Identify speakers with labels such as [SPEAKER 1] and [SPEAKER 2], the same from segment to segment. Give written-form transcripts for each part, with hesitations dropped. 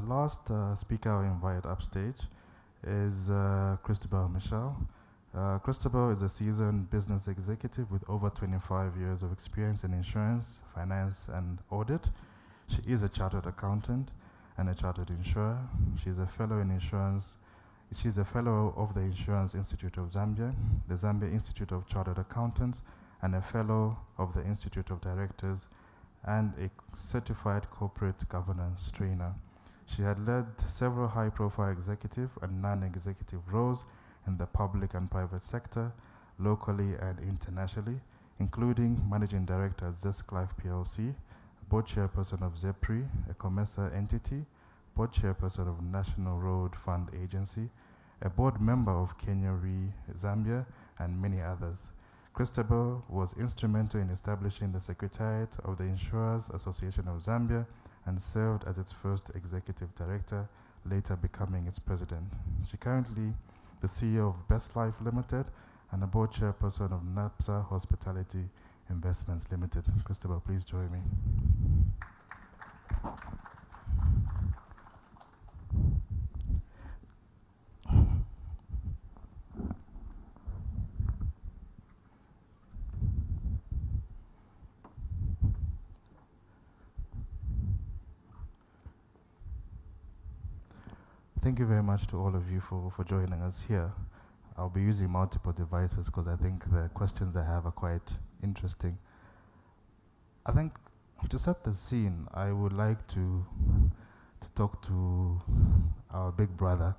[SPEAKER 1] last speaker I'll invite upstage is Christabel Michel. Christabel is a seasoned business executive with over 25 years of experience in insurance, finance, and audit. She is a chartered accountant and a chartered insurer. She's a fellow in insurance. She's a fellow of the Insurance Institute of Zambia, the Zambia Institute of Chartered Accountants, and a fellow of the Institute of Directors, and a certified corporate governance trainer. She had led several high-profile executive and non-executive roles in the public and private sector, locally and internationally, including Managing Director at Zest Life PLC, Board Chairperson of ZEPRI, a COMESA entity, Board Chairperson of National Road Fund Agency, a board member of Kenya Re Zambia, and many others. Christabel was instrumental in establishing the Secretariat of the Insurers Association of Zambia and served as its first executive director, later becoming its president. She currently the CEO of Best Life Limited and a board chairperson of NAPSA Hospitality Investments Limited. Christabel, please join me. Thank you very much to all of you for joining us here. I'll be using multiple devices because I think the questions I have are quite interesting. I think to set the scene, I would like to talk to our big brother.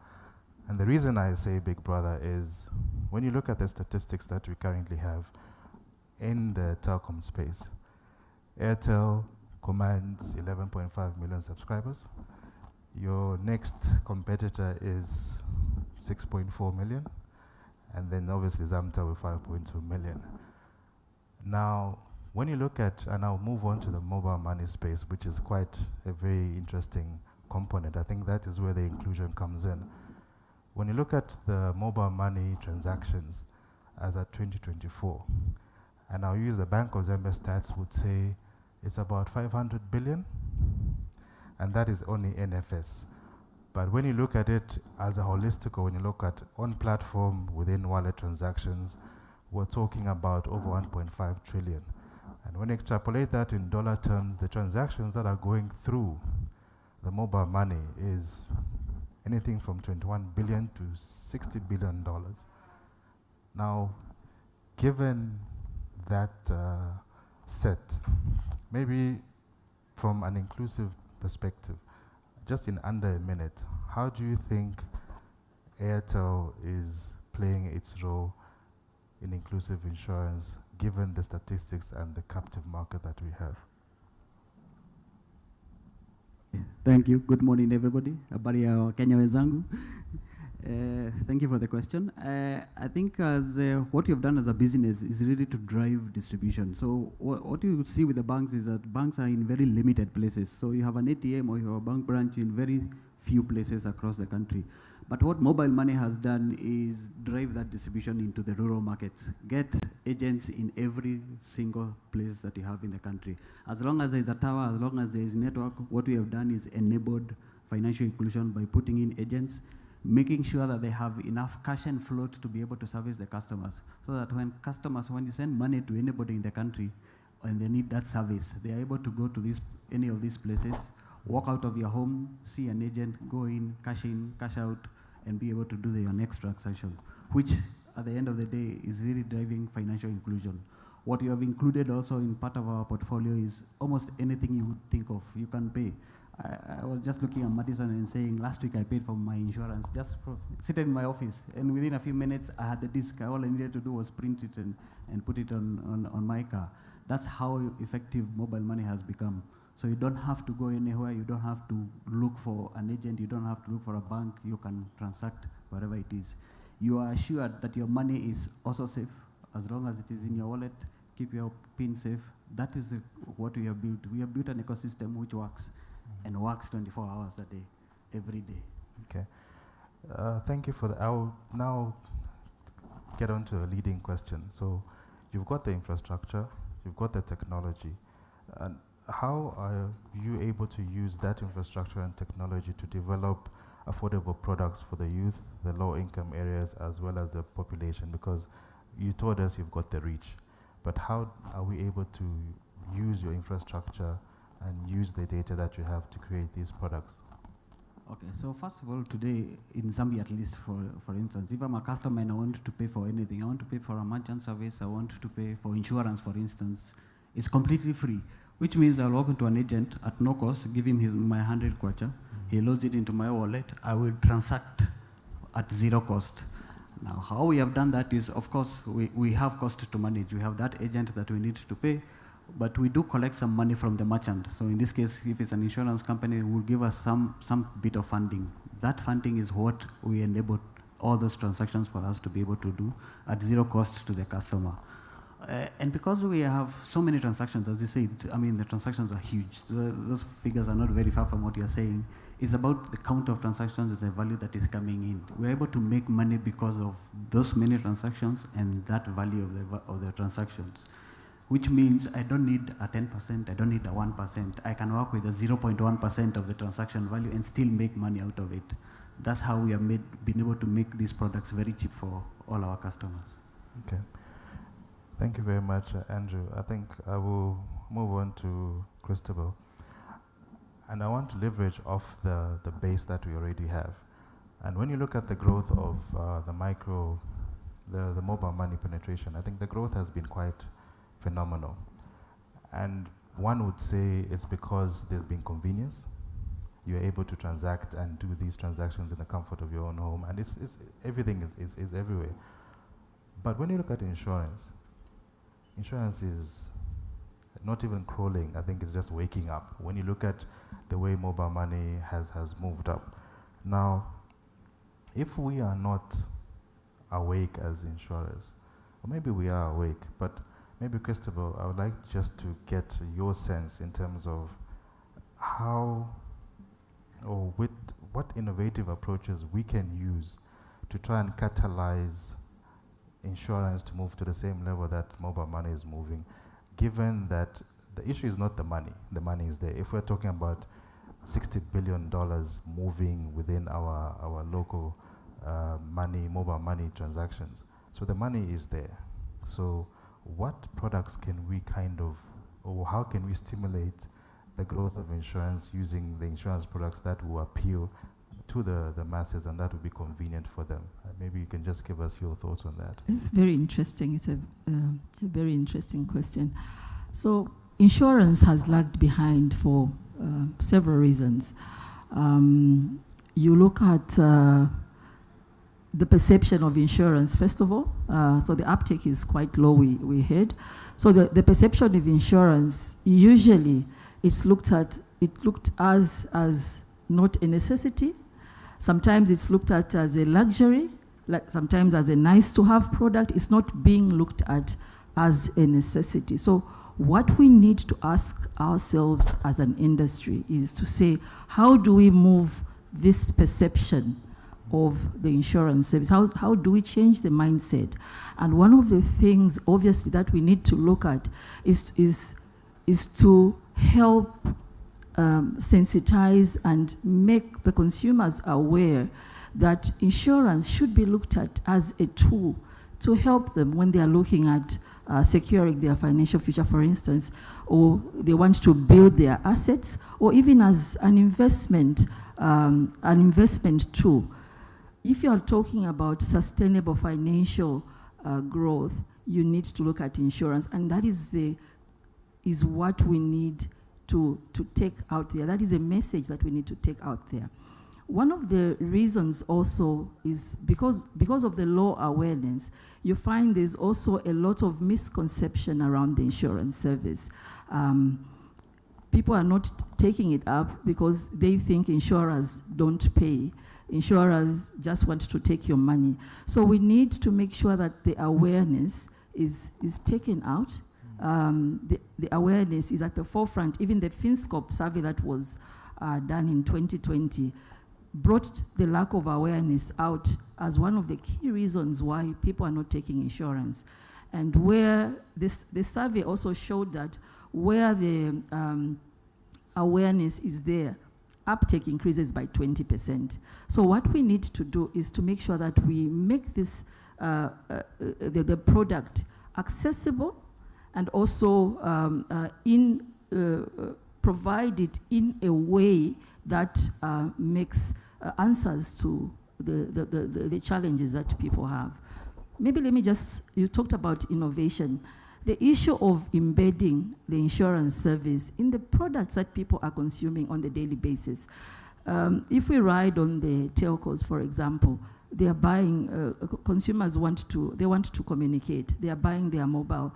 [SPEAKER 1] And the reason I say big brother is when you look at the statistics that we currently have in the telecom space, Airtel commands 11.5 million subscribers. Your next competitor is 6.4 million, and then obviously Zamtel with 5.2 million. Now, when you look at, and I'll move on to the mobile money space, which is quite a very interesting component. I think that is where the inclusion comes in. When you look at the mobile money transactions as at 2024, and I'll use the Bank of Zambia stats, would say it's about 500 billion. And that is only NFS. But when you look at it as a holistic, or when you look at on-platform within wallet transactions, we're talking about over 1.5 trillion. And when you extrapolate that in dollar terms, the transactions that are going through the mobile money is anything from 21 billion to $60 billion. Now, given that set, maybe from an inclusive perspective, just in under a minute, how do you think Airtel is playing its role in inclusive insurance, given the statistics and the captive market that we have?
[SPEAKER 2] Thank you. Good morning, everybody. Habari ya Kenya wenzangu. Thank you for the question. I think as what you've done as a business is really to drive distribution. So what you see with the banks is that banks are in very limited places. So you have an ATM or you have a bank branch in very few places across the country. But what mobile money has done is drive that distribution into the rural markets. Get agents in every single place that you have in the country. As long as there is a tower, as long as there is network, what we have done is enabled financial inclusion by putting in agents, making sure that they have enough cash and float to be able to service the customers. So that when you send money to anybody in the country and they need that service, they are able to go to any of these places, walk out of your home, see an agent, go in, cash out, and be able to do your next transaction, which at the end of the day is really driving financial inclusion. What you have included also in part of our portfolio is almost anything you would think of, you can pay. I was just looking at Madison and saying, last week I paid for my insurance just for sitting in my office. And within a few minutes, I had the disc. All I needed to do was print it and put it on my car. That's how effective mobile money has become. So you don't have to go anywhere. You don't have to look for an agent. You don't have to look for a bank. You can transact wherever it is. You are assured that your money is also safe as long as it is in your wallet. Keep your PIN safe. That is what we have built. We have built an ecosystem which works. And works 24 hours a day, every day.
[SPEAKER 1] Okay. Thank you for that. I will now get on to a leading question. So you've got the infrastructure, you've got the technology. And how are you able to use that infrastructure and technology to develop affordable products for the youth, the low-income areas, as well as the population? Because you told us you've got the reach, but how are we able to use your infrastructure and use the data that you have to create these products?
[SPEAKER 2] Okay, so first of all, today in Zambia, at least for instance, if I'm a customer and I want to pay for anything, I want to pay for a merchant service, I want to pay for insurance, for instance, it's completely free, which means I'll walk into an agent at no cost, give him my 100 kwacha, he loads it into my wallet, I will transact at zero cost. Now, how we have done that is, of course, we have cost to manage. We have that agent that we need to pay, but we do collect some money from the merchant. So in this case, if it's an insurance company, it will give us some bit of funding. That funding is what we enable all those transactions for us to be able to do at zero cost to the customer. And because we have so many transactions, as you said, I mean, the transactions are huge. So those figures are not very far from what you're saying. It's about the count of transactions and the value that is coming in. We're able to make money because of those many transactions and that value of the transactions, which means I don't need a 10%, I don't need a 1%. I can work with a 0.1% of the transaction value and still make money out of it. That's how we have been able to make these products very cheap for all our customers.
[SPEAKER 1] Okay. Thank you very much, Andrew. I think I will move on to Christabel. And I want to leverage off the base that we already have. And when you look at the growth of the mobile money penetration, I think the growth has been quite phenomenal. And one would say it's because there's been convenience. You're able to transact and do these transactions in the comfort of your own home, and everything is everywhere. But when you look at insurance is not even crawling. I think it's just waking up. When you look at the way mobile money has moved up. Now, if we are not awake as insurers, or maybe we are awake, but maybe Christabel, I would like just to get your sense in terms of how or what innovative approaches we can use to try and catalyze insurance to move to the same level that mobile money is moving, given that the issue is not the money is there. If we're talking about $60 billion moving within our local mobile money transactions, so the money is there. So what products can we or how can we stimulate the growth of insurance using the insurance products that will appeal to the masses and that will be convenient for them? Maybe you can just give us your thoughts on that.
[SPEAKER 3] It's very interesting. It's a very interesting question. So insurance has lagged behind for several reasons. You look at the perception of insurance, first of all. So the uptake is quite low, we heard. So the perception of insurance, usually it looked as not a necessity. Sometimes it's looked at as a luxury, like sometimes as a nice to have product. It's not being looked at as a necessity. So what we need to ask ourselves as an industry is to say, how do we move this perception of the insurance service? How do we change the mindset? And one of the things, obviously, that we need to look at is to help sensitize and make the consumers aware that insurance should be looked at as a tool to help them when they are looking at securing their financial future, for instance, or they want to build their assets, or even as an investment tool. If you are talking about sustainable financial growth, you need to look at insurance, and that is what we need to take out there. That is a message that we need to take out there. One of the reasons also is because of the low awareness, you find there's also a lot of misconception around the insurance service. People are not taking it up because they think insurers don't pay. Insurers just want to take your money. So we need to make sure that the awareness is taken out. The awareness is at the forefront. Even the FinScope survey that was done in 2020 brought the lack of awareness out as one of the key reasons why people are not taking insurance. And where the survey also showed that where the awareness is there, uptake increases by 20%. So what we need to do is to make sure that we make this the product accessible, and also provide it in a way that makes answers to the challenges that people have. Maybe let me you talked about innovation. The issue of embedding the insurance service in the products that people are consuming on the daily basis. If we ride on the telcos, for example, they are buying, consumers want to communicate. They are buying their mobile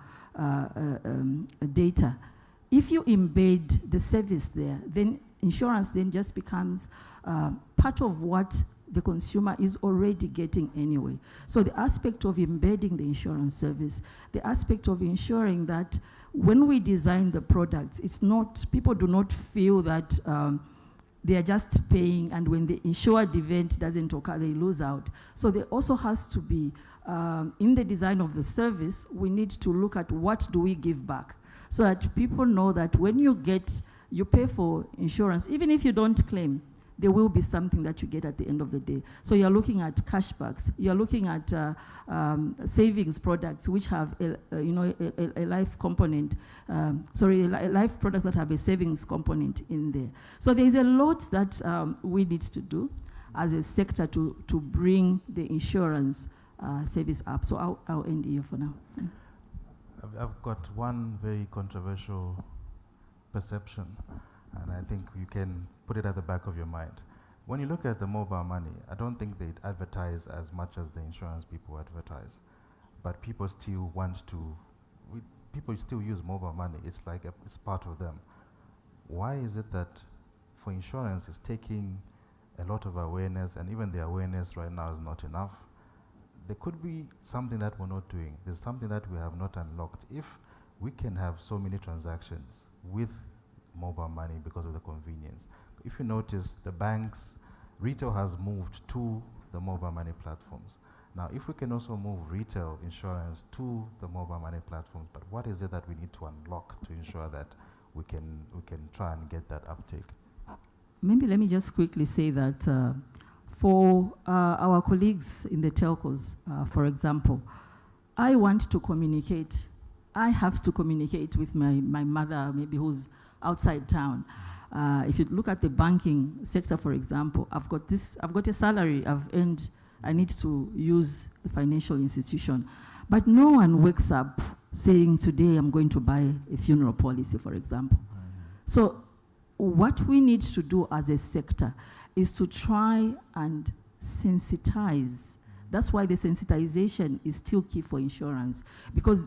[SPEAKER 3] data. If you embed the service there, then insurance then just becomes part of what the consumer is already getting anyway. So the aspect of embedding the insurance service, the aspect of ensuring that when we design the products, it's not, people do not feel that they are just paying, and when the insured event doesn't occur, they lose out. So there also has to be, in the design of the service, we need to look at what do we give back, so that people know that when you pay for insurance, even if you don't claim, there will be something that you get at the end of the day. So you're looking at cashbacks, you're looking at savings products which have a life component, life products that have a savings component in there. So there's a lot that we need to do as a sector to bring the insurance service up. So I'll end here for now.
[SPEAKER 1] I've got one very controversial perception, and I think you can put it at the back of your mind. When you look at the mobile money, I don't think they advertise as much as the insurance people advertise, but people still people still use mobile money. It's like it's part of them. Why is it that for insurance it's taking a lot of awareness, and even the awareness right now is not enough? There could be something that we're not doing. There's something that we have not unlocked. If we can have so many transactions with mobile money because of the convenience. If you notice, the banks, retail has moved to the mobile money platforms. Now, if we can also move retail insurance to the mobile money platforms, but what is it that we need to unlock to ensure that we can try and get that uptake?
[SPEAKER 3] Maybe let me just quickly say that for our colleagues in the telcos, for example, I want to communicate. I have to communicate with my mother, maybe who's outside town. If you look at the banking sector, for example, I've got a salary I've earned, I need to use the financial institution. But no one wakes up saying, today I'm going to buy a funeral policy, for example. So what we need to do as a sector is to try and sensitize. That's why the sensitization is still key for insurance, because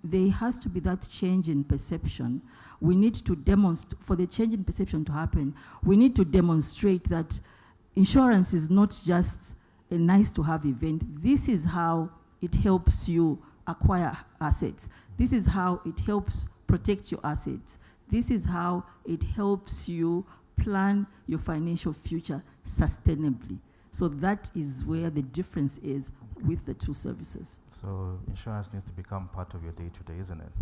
[SPEAKER 3] there has to be that change in perception. We need to demonstrate, for the change in perception to happen, we need to demonstrate that insurance is not just a nice to have event. This is how it helps you acquire assets. This is how it helps protect your assets. This is how it helps you plan your financial future sustainably. So that is where the difference is with the two services.
[SPEAKER 1] So insurance needs to become part of your day-to-day, isn't it?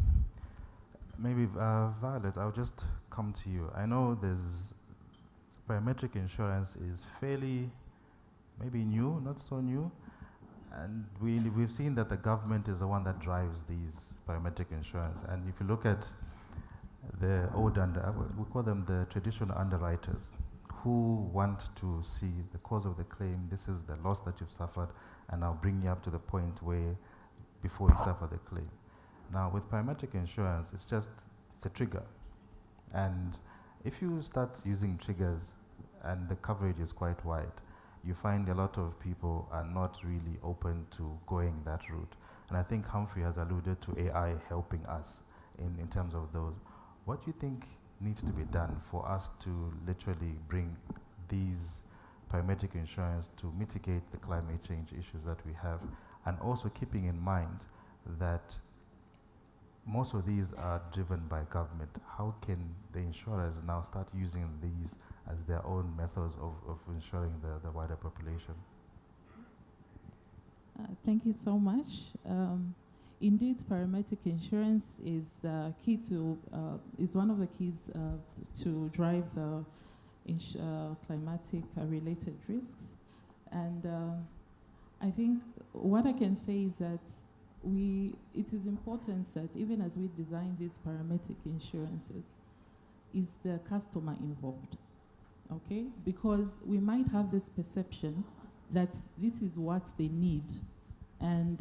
[SPEAKER 1] Maybe, Violet, I'll just come to you. I know biometric insurance is fairly, maybe new, not so new, and we've seen that the government is the one that drives these biometric insurance. And if you look at the old we call them the traditional underwriters, who want to see the cause of the claim, this is the loss that you've suffered, and I'll bring you up to the point where before you suffer the claim. Now, with biometric insurance, it's a trigger. And if you start using triggers and the coverage is quite wide, you find a lot of people are not really open to going that route. And I think Humphrey has alluded to AI helping us in terms of those. What do you think needs to be done for us to literally bring these biometric insurance to mitigate the climate change issues that we have, and also keeping in mind that most of these are driven by government? How can the insurers now start using these as their own methods of ensuring the wider population?
[SPEAKER 4] Thank you so much. Indeed, parametric insurance is key to is one of the keys to drive the climatic related risks. And I think what I can say is that it is important that even as we design these parametric insurances, is the customer involved, okay? Because we might have this perception that this is what they need, and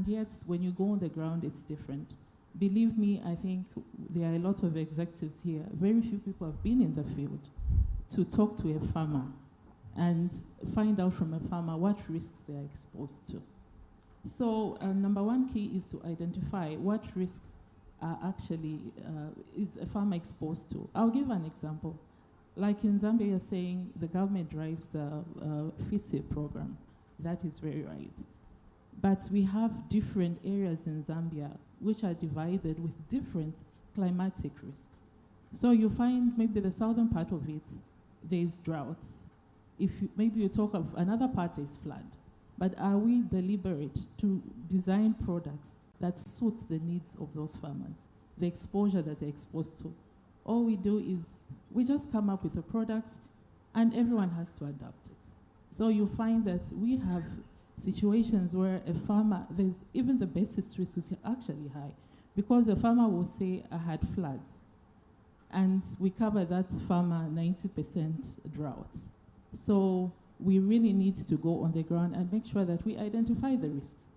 [SPEAKER 4] yet when you go on the ground, it's different. Believe me, I think there are a lot of executives here. Very few people have been in the field to talk to a farmer and find out from a farmer what risks they are exposed to. So number one key is to identify what risks are actually is a farmer exposed to. I'll give an example. Like in Zambia, you're saying the government drives the FISE program. That is very right. But we have different areas in Zambia which are divided with different climatic risks. So you find maybe the southern part of it, there's drought. Maybe you talk of another part, there's flood. But are we deliberate to design products that suit the needs of those farmers, the exposure that they're exposed to? All we do is we just come up with a product and everyone has to adapt it. So you find that we have situations where a farmer, even the basis risk is actually high, because a farmer will say, I had floods, and we cover that farmer 90% drought. So we really need to go on the ground and make sure that we identify the risks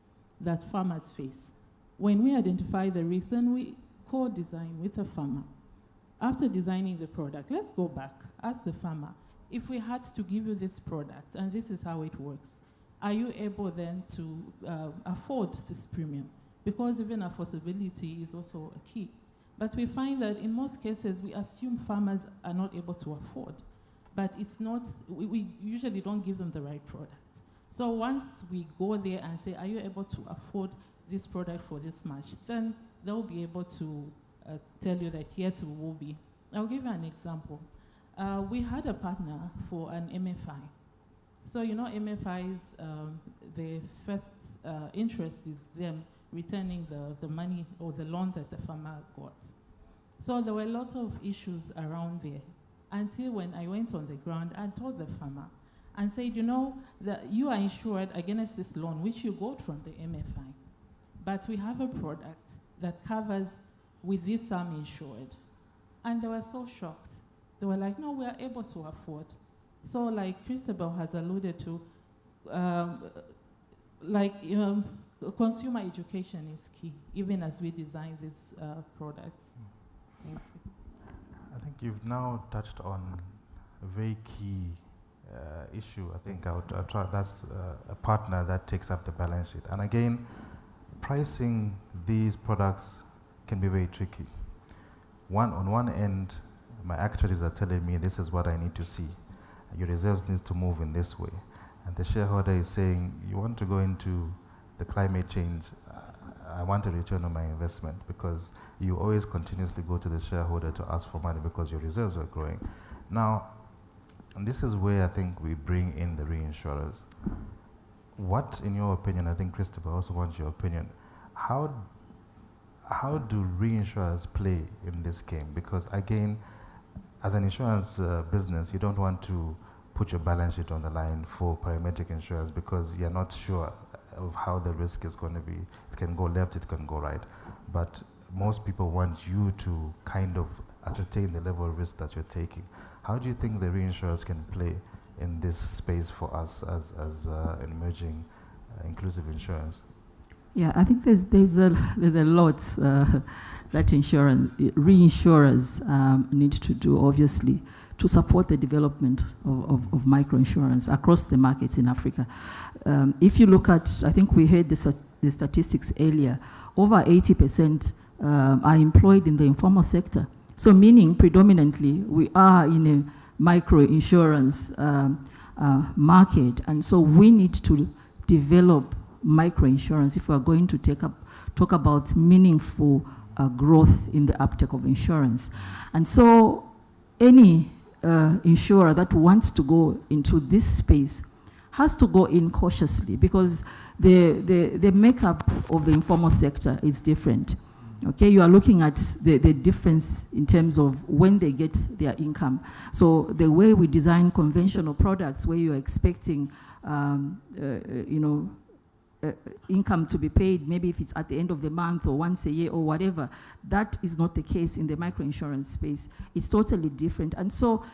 [SPEAKER 4] that farmers face. When we identify the risks, then we co-design with the farmer. After designing the product, let's go back, ask the farmer, if we had to give you this product and this is how it works, are you able then to afford this premium? Because even affordability is also a key. But we find that in most cases, we assume farmers are not able to afford. But it's not, we usually don't give them the right product. So once we go there and say, are you able to afford this product for this much? Then they'll be able to tell you that, yes, we will be. I'll give you an example. We had a partner for an MFI. So, you know, MFIs, the first interest is them returning the money or the loan that the farmer got. So there were a lot of issues around there until when I went on the ground and told the farmer and said, you know, that you are insured against this loan, which you got from the MFI. But we have a product that covers with this sum insured. And they were so shocked. They were like, no, we are able to afford. So like Christabel has alluded to, consumer education is key, even as we design these products. Thank you.
[SPEAKER 1] I think you've now touched on a very key issue. I think that's a partner that takes up the balance sheet. And again, pricing these products can be very tricky. On one end, my actuaries are telling me this is what I need to see. Your reserves needs to move in this way. And the shareholder is saying, you want to go into the climate change, I want a return on my investment, because you always continuously go to the shareholder to ask for money because your reserves are growing. Now, and this is where I think we bring in the reinsurers. What, in your opinion, I think Christopher also wants your opinion, how do reinsurers play in this game? Because again, as an insurance business, you don't want to put your balance sheet on the line for parametric insurance because you're not sure of how the risk is going to be. It can go left, it can go right. But most people want you to kind of ascertain the level of risk that you're taking. How do you think the reinsurers can play in this space for us as an emerging inclusive insurance?
[SPEAKER 3] Yeah, I think there's a lot that reinsurers need to do, obviously, to support the development of microinsurance across the markets in Africa. If you look at, I think we heard the statistics earlier, over 80% are employed in the informal sector. So meaning predominantly we are in a microinsurance market, and so we need to develop microinsurance if we are going to talk about meaningful growth in the uptake of insurance. And so any insurer that wants to go into this space has to go in cautiously because the makeup of the informal sector is different. Okay, you are looking at the difference in terms of when they get their income. So the way we design conventional products where you're expecting, income to be paid, maybe if it's at the end of the month or once a year or whatever, that is not the case in the microinsurance space. It's totally different. And so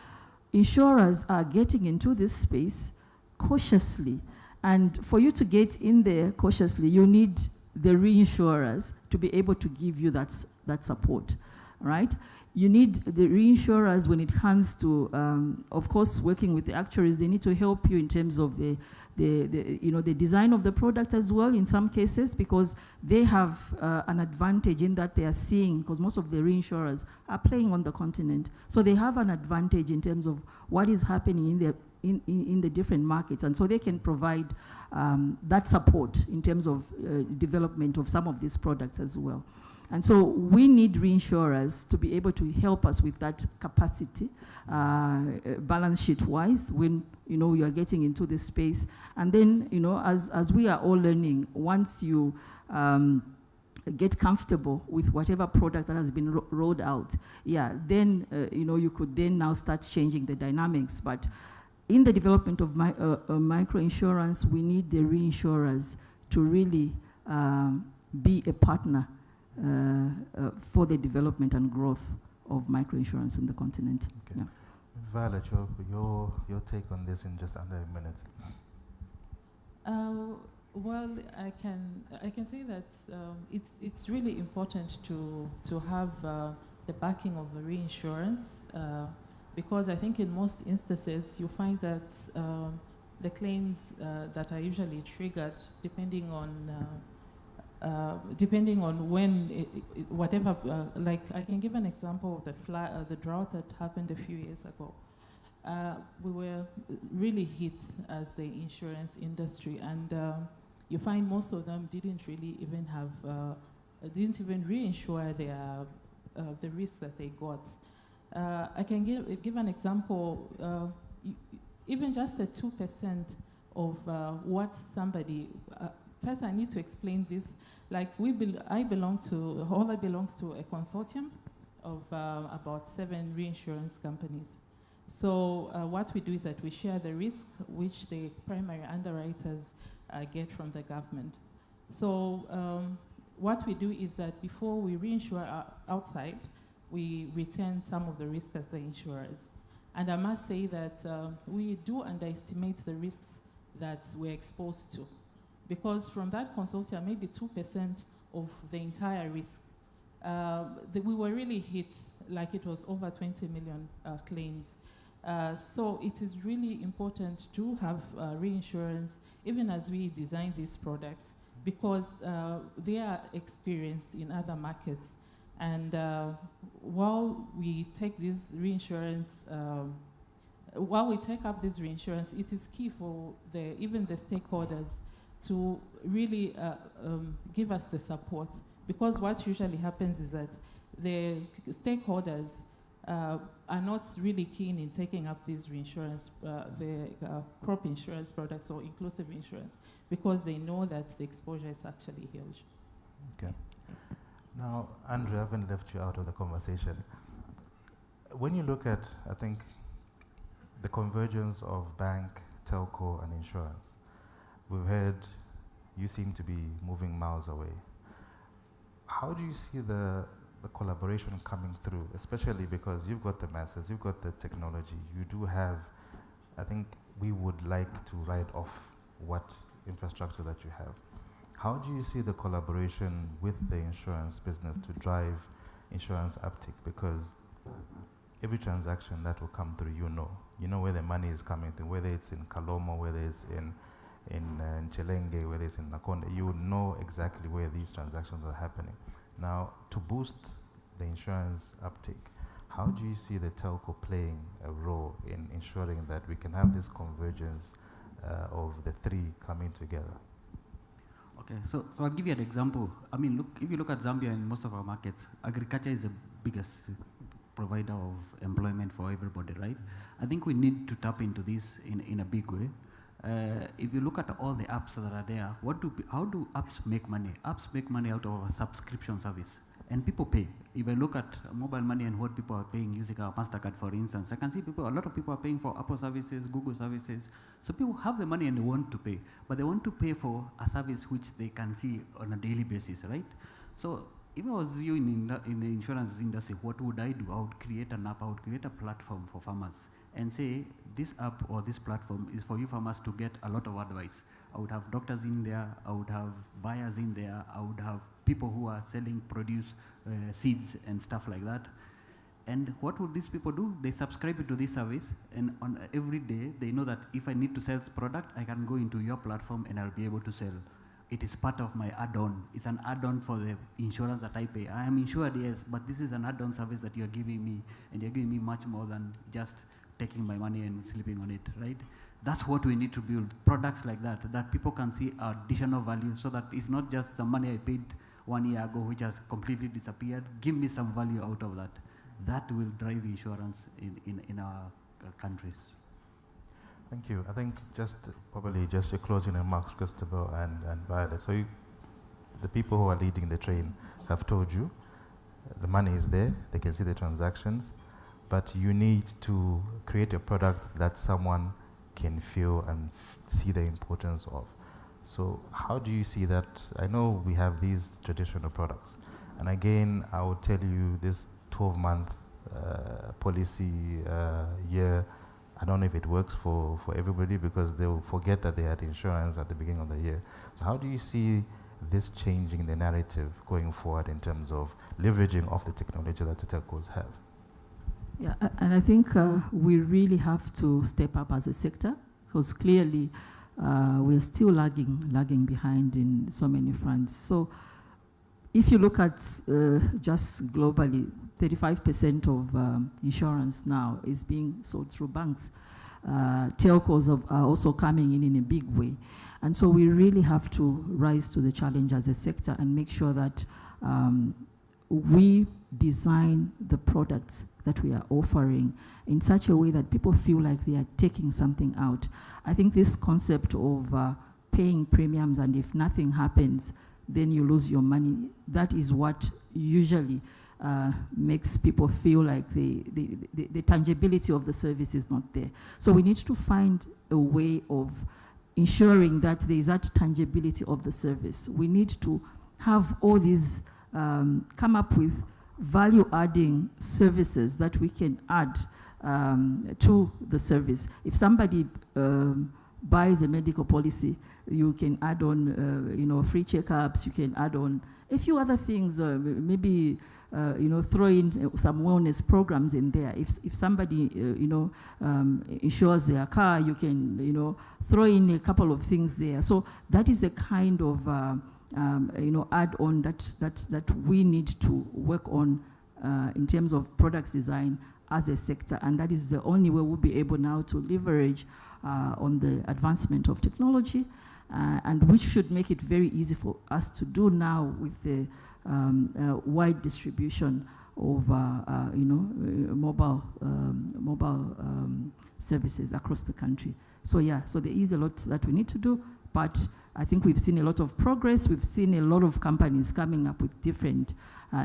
[SPEAKER 3] insurers are getting into this space cautiously. And for you to get in there cautiously, you need the reinsurers to be able to give you that support, right? You need the reinsurers when it comes to, of course, working with the actuaries. They need to help you in terms of the design of the product as well in some cases, because they have an advantage in that they are seeing, because most of the reinsurers are playing on the continent. So they have an advantage in terms of what is happening in the different markets. And so they can provide that support in terms of development of some of these products as well. And so we need reinsurers to be able to help us with that capacity, balance sheet-wise, when you are getting into this space. And then, as we are all learning, once you get comfortable with whatever product that has been rolled out, then you could then now start changing the dynamics. But in the development of microinsurance, we need the reinsurers to really be a partner for the development and growth of microinsurance in the continent.
[SPEAKER 1] Okay.
[SPEAKER 3] Yeah.
[SPEAKER 1] Violet, your take on this in just under a minute.
[SPEAKER 4] Well, I can say that it's really important to have the backing of the reinsurance, because I think in most instances you find that the claims that are usually triggered depending on when whatever, like I can give an example of the drought that happened a few years ago. We were really hit as the insurance industry, and you find most of them didn't really even have, didn't even reinsure the risk that they got. I can give an example. Even just the 2% of what somebody. First, I need to explain this. Like Holla belongs to a consortium of about 7 reinsurance companies. So what we do is that we share the risk which the primary underwriters get from the government. So what we do is that before we reinsure outside, we retain some of the risk as the insurers. And I must say that we do underestimate the risks that we're exposed to, because from that consortium, maybe 2% of the entire risk, we were really hit, like it was over 20 million claims. So it is really important to have reinsurance, even as we design these products, because they are experienced in other markets. And while we take this reinsurance, while we take up this reinsurance, it is key for even the stakeholders to really give us the support, because what usually happens is that the stakeholders are not really keen in taking up these reinsurance, the crop insurance products or inclusive insurance, because they know that the exposure is actually huge.
[SPEAKER 1] Okay. Now, Andrew, I haven't left you out of the conversation. When you look at, I think, the convergence of bank, telco, and insurance, we've heard you seem to be moving miles away. How do you see the collaboration coming through, especially because you've got the masses, you've got the technology, you do have, I think we would like to write off what infrastructure that you have. How do you see the collaboration with the insurance business to drive insurance uptick? Because every transaction that will come through, you know where the money is coming through, whether it's in Kalomo, whether it's in Chelenge, whether it's in Nakonde, you know exactly where these transactions are happening. Now, to boost the insurance uptake, how do you see the telco playing a role in ensuring that we can have this convergence of the three coming together?
[SPEAKER 2] Okay, so I'll give you an example. I mean, if you look at Zambia and most of our markets, agriculture is the biggest provider of employment for everybody, right? I think we need to tap into this in a big way. If you look at all the apps that are there, how do apps make money? Apps make money out of a subscription service, and people pay. If I look at mobile money and what people are paying using our MasterCard, for instance, I can see a lot of people are paying for Apple services, Google services. So people have the money and they want to pay, but they want to pay for a service which they can see on a daily basis, right? So if I was you in the insurance industry, what would I do? I would create an app, I would create a platform for farmers and say, this app or this platform is for you farmers to get a lot of advice. I would have doctors in there, I would have buyers in there, I would have people who are selling produce, seeds and stuff like that. And what would these people do? They subscribe to this service, and on every day they know that if I need to sell this product, I can go into your platform and I'll be able to sell. It is part of my add-on. It's an add-on for the insurance that I pay. I am insured, yes, but this is an add-on service that you're giving me, and you're giving me much more than just taking my money and sleeping on it, right? That's what we need to build, products like that people can see additional value, so that it's not just the money I paid 1 year ago which has completely disappeared. Give me some value out of that. That will drive insurance in our countries.
[SPEAKER 1] Thank you. I think probably just your closing remarks, Christopher and Violet. So the people who are leading the train have told you the money is there, they can see the transactions, but you need to create a product that someone can feel and see the importance of. So how do you see that? I know we have these traditional products, and again, I will tell you this 12-month policy year, I don't know if it works for everybody, because they will forget that they had insurance at the beginning of the year. So how do you see this changing the narrative going forward in terms of leveraging off the technology that the telcos have?
[SPEAKER 3] Yeah, and I think we really have to step up as a sector, because clearly we're still lagging behind in so many fronts. So if you look at just globally, 35% of insurance now is being sold through banks. Telcos are also coming in a big way. And so we really have to rise to the challenge as a sector and make sure that we design the products that we are offering in such a way that people feel like they are taking something out. I think this concept of paying premiums, and if nothing happens, then you lose your money, that is what usually makes people feel like the tangibility of the service is not there. So we need to find a way of ensuring that there is that tangibility of the service. We need to have all these, come up with value-adding services that we can add to the service. If somebody buys a medical policy, you can add on, free checkups. You can add on a few other things. Maybe throw in some wellness programs in there. If somebody insures their car, you can throw in a couple of things there. So that is the kind of add-on that we need to work on in terms of products design as a sector, and that is the only way we'll be able now to leverage on the advancement of technology, and which should make it very easy for us to do now with the wide distribution of mobile services across the country. So so there is a lot that we need to do, but I think we've seen a lot of progress. We've seen a lot of companies coming up with different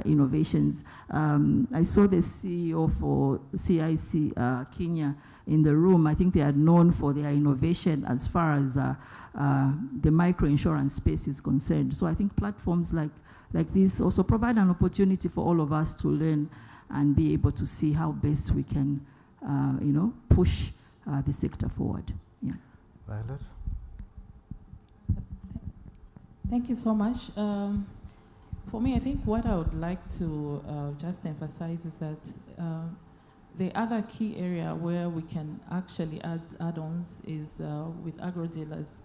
[SPEAKER 3] innovations. I saw the CEO for CIC Kenya in the room. I think they are known for their innovation as far as the micro-insurance space is concerned. So I think platforms like this also provide an opportunity for all of us to learn and be able to see how best we can, push the sector forward. Yeah.
[SPEAKER 1] Violet?
[SPEAKER 4] Thank you so much. For me, I think what I would like to just emphasize is that the other key area where we can actually add add-ons is with agro-dealers.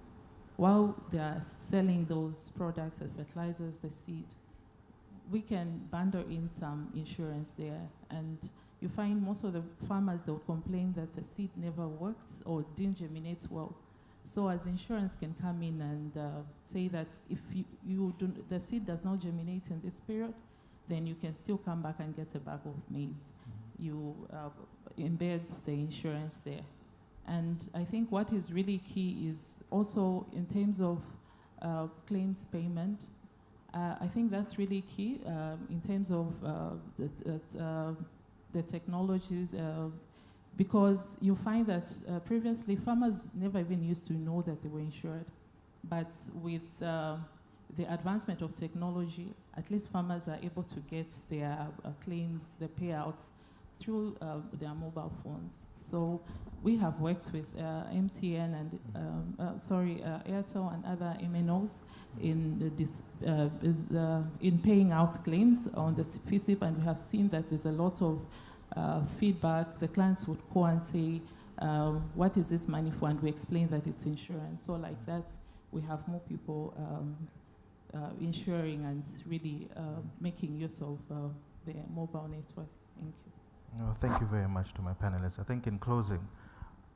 [SPEAKER 4] While they are selling those products, the fertilizers, the seed, we can bundle in some insurance there. And you find most of the farmers, they'll complain that the seed never works or didn't germinate well. So as insurance can come in and say that if the seed does not germinate in this period, then you can still come back and get a bag of maize. You embed the insurance there. And I think what is really key is also in terms of claims payment. I think that's really key in terms of the technology, because you find that previously farmers never even used to know that they were insured. But with the advancement of technology, at least farmers are able to get their claims, the payouts, through their mobile phones. So we have worked with MTN and Airtel and other MNOs in in paying out claims on the FISIP, and we have seen that there's a lot of feedback. The clients would call and say, "What is this money for?" And we explain that it's insurance. So like that, we have more people insuring and really making use of the mobile network. Thank you.
[SPEAKER 1] No, thank you very much to my panelists. I think in closing,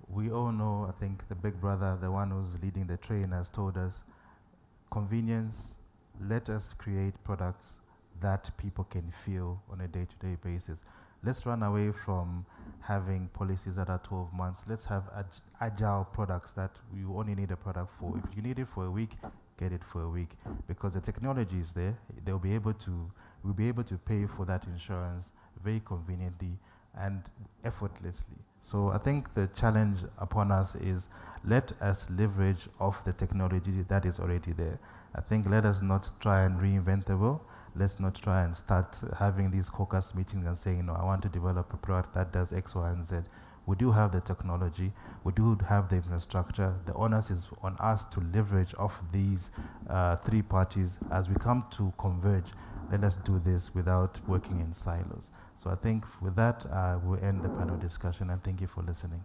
[SPEAKER 1] we all know, I think the big brother, the one who's leading the train, has told us, convenience, let us create products that people can feel on a day-to-day basis. Let's run away from having policies that are 12 months. Let's have agile products that you only need a product for. If you need it for a week, get it for a week, because the technology is there. We'll be able to pay for that insurance very conveniently and effortlessly. So I think the challenge upon us is, let us leverage off the technology that is already there. I think let us not try and reinvent the wheel. Let's not try and start having these caucus meetings and saying, I want to develop a product that does X, Y, and Z. We do have the technology. We do have the infrastructure. The onus is on us to leverage off these three parties. As we come to converge, let us do this without working in silos. So I think with that, we'll end the panel discussion, and thank you for listening.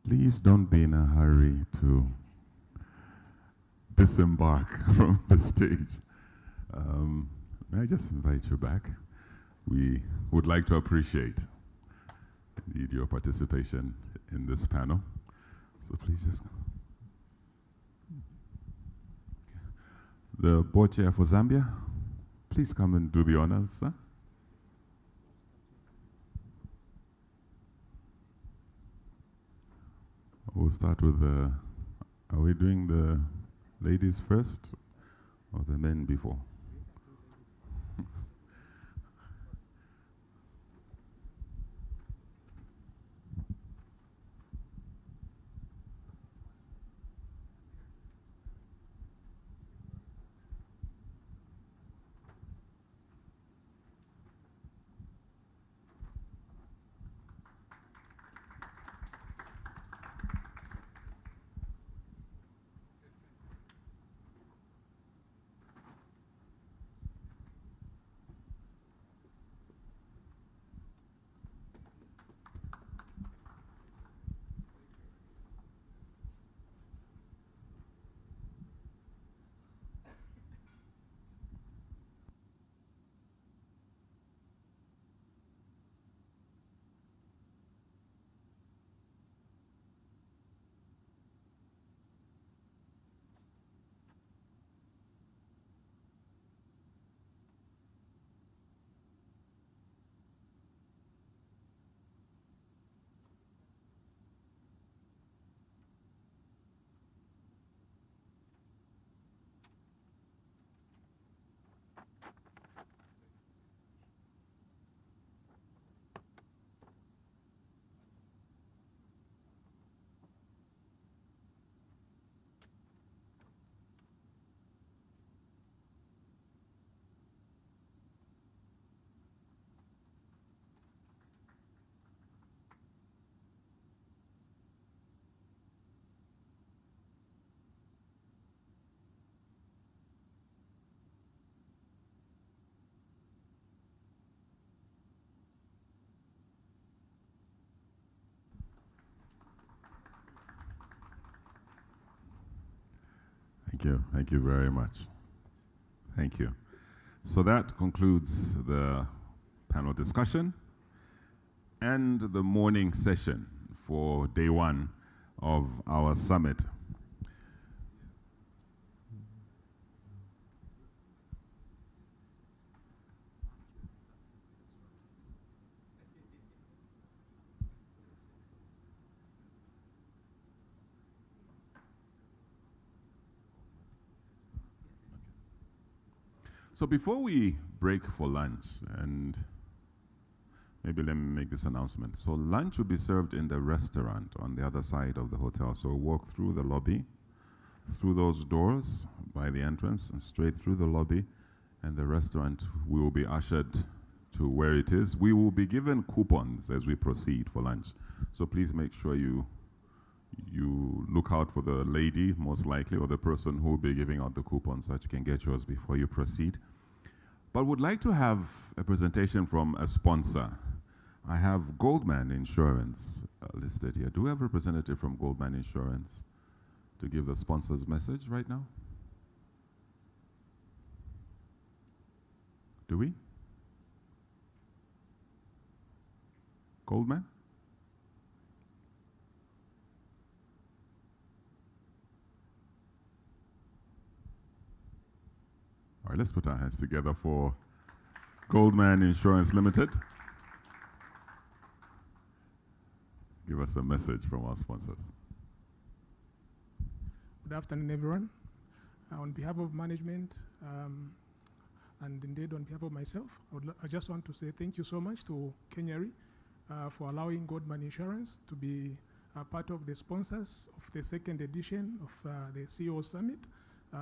[SPEAKER 5] Please don't be in a hurry to disembark from the stage. May I just invite you back? We would like to appreciate indeed your participation in this panel. So please just... The board chair for Zambia, please come and do the honors, sir. We'll start with the... Are we doing the ladies first or the men before? Thank you very much. Thank you. So that concludes the panel discussion and the morning session for day one of our summit. So before we break for lunch, and maybe let me make this announcement. So lunch will be served in the restaurant on the other side of the hotel. So walk through the lobby, through those doors by the entrance, and straight through the lobby, and the restaurant, we will be ushered to where it is. We will be given coupons as we proceed for lunch. So please make sure you look out for the lady, most likely, or the person who will be giving out the coupons so that you can get yours before you proceed. But would like to have a presentation from a sponsor. I have Goldman Insurance listed here. Do we have a representative from Goldman Insurance to give the sponsor's message right now? Do we? Goldman? All right, let's put our hands together for Goldman Insurance Limited. Give us a message from our sponsors.
[SPEAKER 6] Good afternoon, everyone. On behalf of management, and indeed on behalf of myself, I just want to say thank you so much to Kenyari for allowing Goldman Insurance to be part of the sponsors of the second edition of the CEO Summit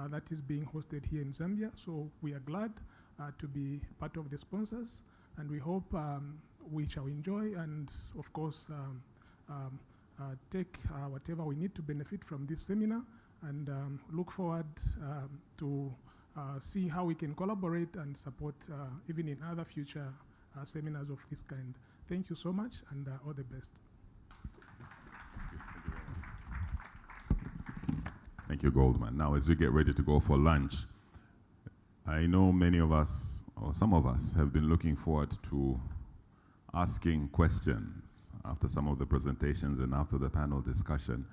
[SPEAKER 6] that is being hosted here in Zambia. So we are glad to be part of the sponsors, and we hope we shall enjoy and, of course, take whatever we need to benefit from this seminar, and look forward to see how we can collaborate and support even in other future seminars of this kind. Thank you so much, and all the best.
[SPEAKER 5] Thank you, Goldman. Now, as we get ready to go for lunch, I know many of us, or some of us, have been looking forward to asking questions after some of the presentations and after the panel discussion.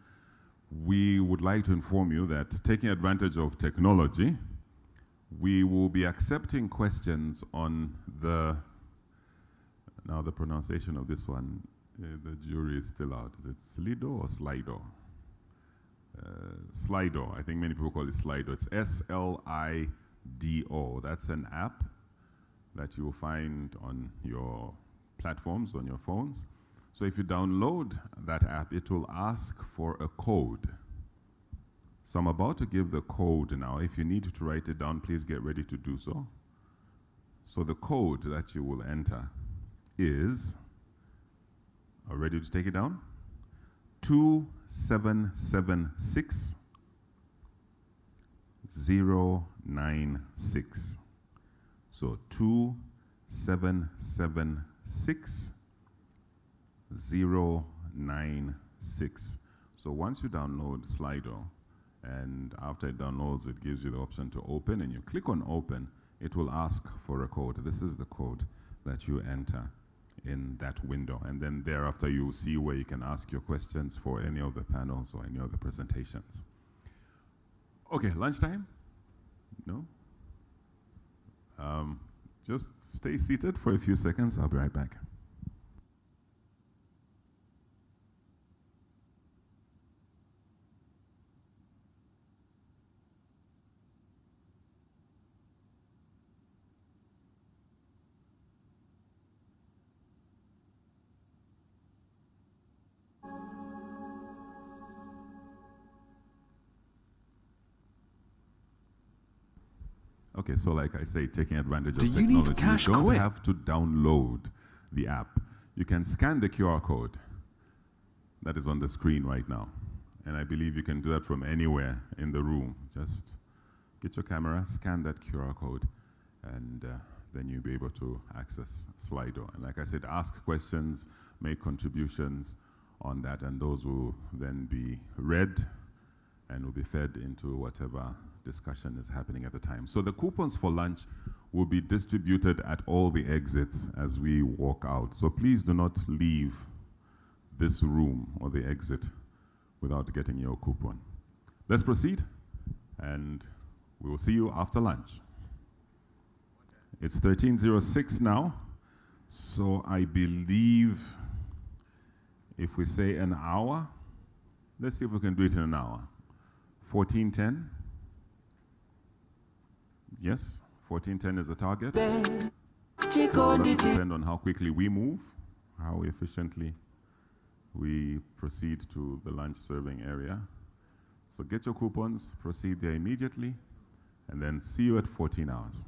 [SPEAKER 5] We would like to inform you that, taking advantage of technology, we will be accepting questions on the, now the pronunciation of this one, the jury is still out. Is it Slido or Slido? Slido, I think many people call it Slido. It's S-L-I-D-O. That's an app that you will find on your platforms, on your phones. So if you download that app, it will ask for a code. So I'm about to give the code now. If you need to write it down, please get ready to do so. So the code that you will enter is, are you ready to take it down? 2776 096. So 2776 096. So once you download Slido, and after it downloads, it gives you the option to open, and you click on open, it will ask for a code. This is the code that you enter in that window, and then thereafter you will see where you can ask your questions for any of the panels or any of the presentations. Okay, lunchtime? No? Just stay seated for a few seconds. I'll be right back. Okay, so like I say, taking advantage of technology, you don't have to download the app. You can scan the QR code that is on the screen right now. And I believe you can do that from anywhere in the room. Just get your camera, scan that QR code, and then you'll be able to access Slido. And like I said, ask questions, make contributions on that, and those will then be read and will be fed into whatever discussion is happening at the time. So the coupons for lunch will be distributed at all the exits as we walk out. So please do not leave this room or the exit without getting your coupon. Let's proceed, and we will see you after lunch. It's 13:06 now, so I believe if we say an hour, let's see if we can do it in an hour. 14:10? Yes, 14:10 is the target. It will depend on how quickly we move, how efficiently we proceed to the lunch serving area. So get your coupons, proceed there immediately, and then see you at 14 hours.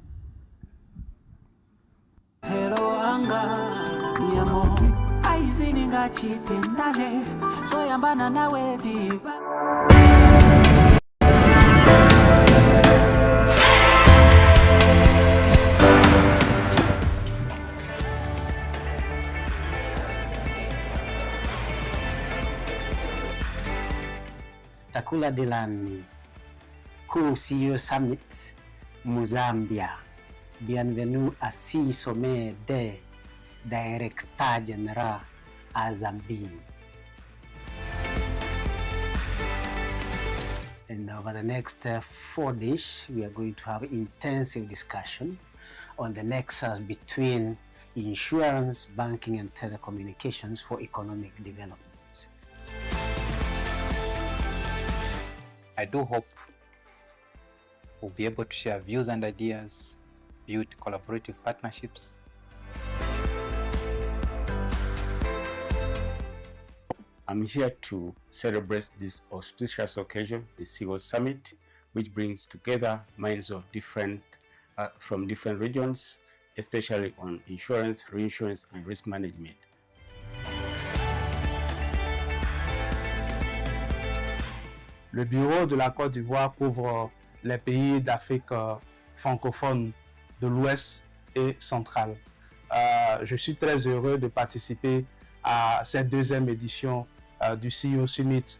[SPEAKER 7] Hello anga yamo aizini ngachite ndale so yambana nawe diba.
[SPEAKER 8] Takula Delani, CEO Summit, Mozambia. Bienvenue à 6 sommets de Directeur Général à Zambie. And over the next 4 days, we are going to have intensive discussion on the nexus between insurance, banking, and telecommunications for economic development.
[SPEAKER 9] I do hope we'll be able to share views and ideas, build collaborative partnerships.
[SPEAKER 10] I'm here to celebrate this auspicious occasion, the CEO Summit, which brings together minds of from different regions, especially on insurance, reinsurance, and risk management.
[SPEAKER 11] Le bureau de la Côte d'Ivoire couvre les pays d'Afrique francophone de l'Ouest et centrale. Je suis très heureux de participer à cette deuxième édition du CEO Summit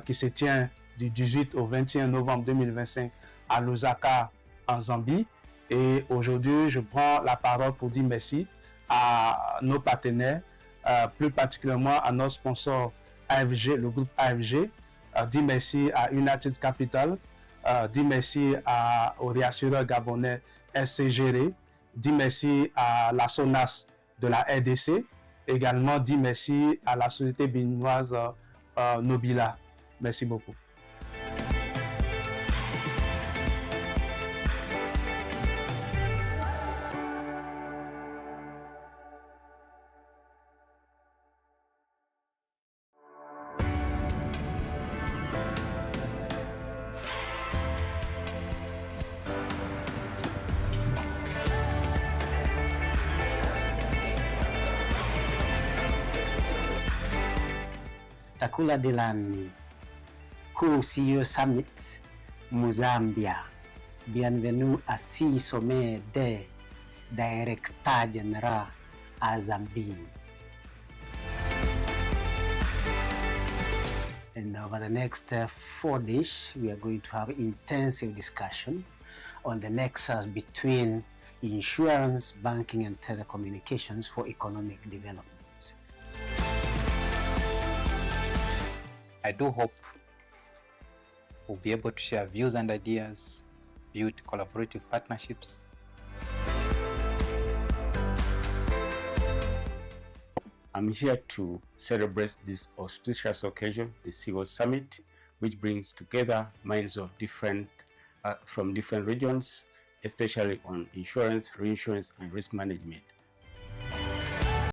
[SPEAKER 11] qui se tient du 18 au 21 novembre 2025 à Lusaka, en Zambie. Et aujourd'hui, je prends la parole pour dire merci à nos partenaires, plus particulièrement à notre sponsor AFG, le groupe AFG. Dire merci à United Capital, dire merci au réassureur gabonais SCGR, dire merci à la SONAS de la RDC, également dire merci à la société béninoise Nobila. Merci beaucoup.
[SPEAKER 8] Takula Delani, CEO Summit, Mozambia. Bienvenue à 6 sommets de Directeur Général à Zambie. And over the next 4 days, we are going to have intensive discussion on the nexus between insurance, banking, and telecommunications for economic development.
[SPEAKER 9] I do hope we'll be able to share views and ideas, build collaborative partnerships.
[SPEAKER 10] I'm here to celebrate this auspicious occasion, the CEO Summit, which brings together minds of from different regions, especially on insurance, reinsurance, and risk management.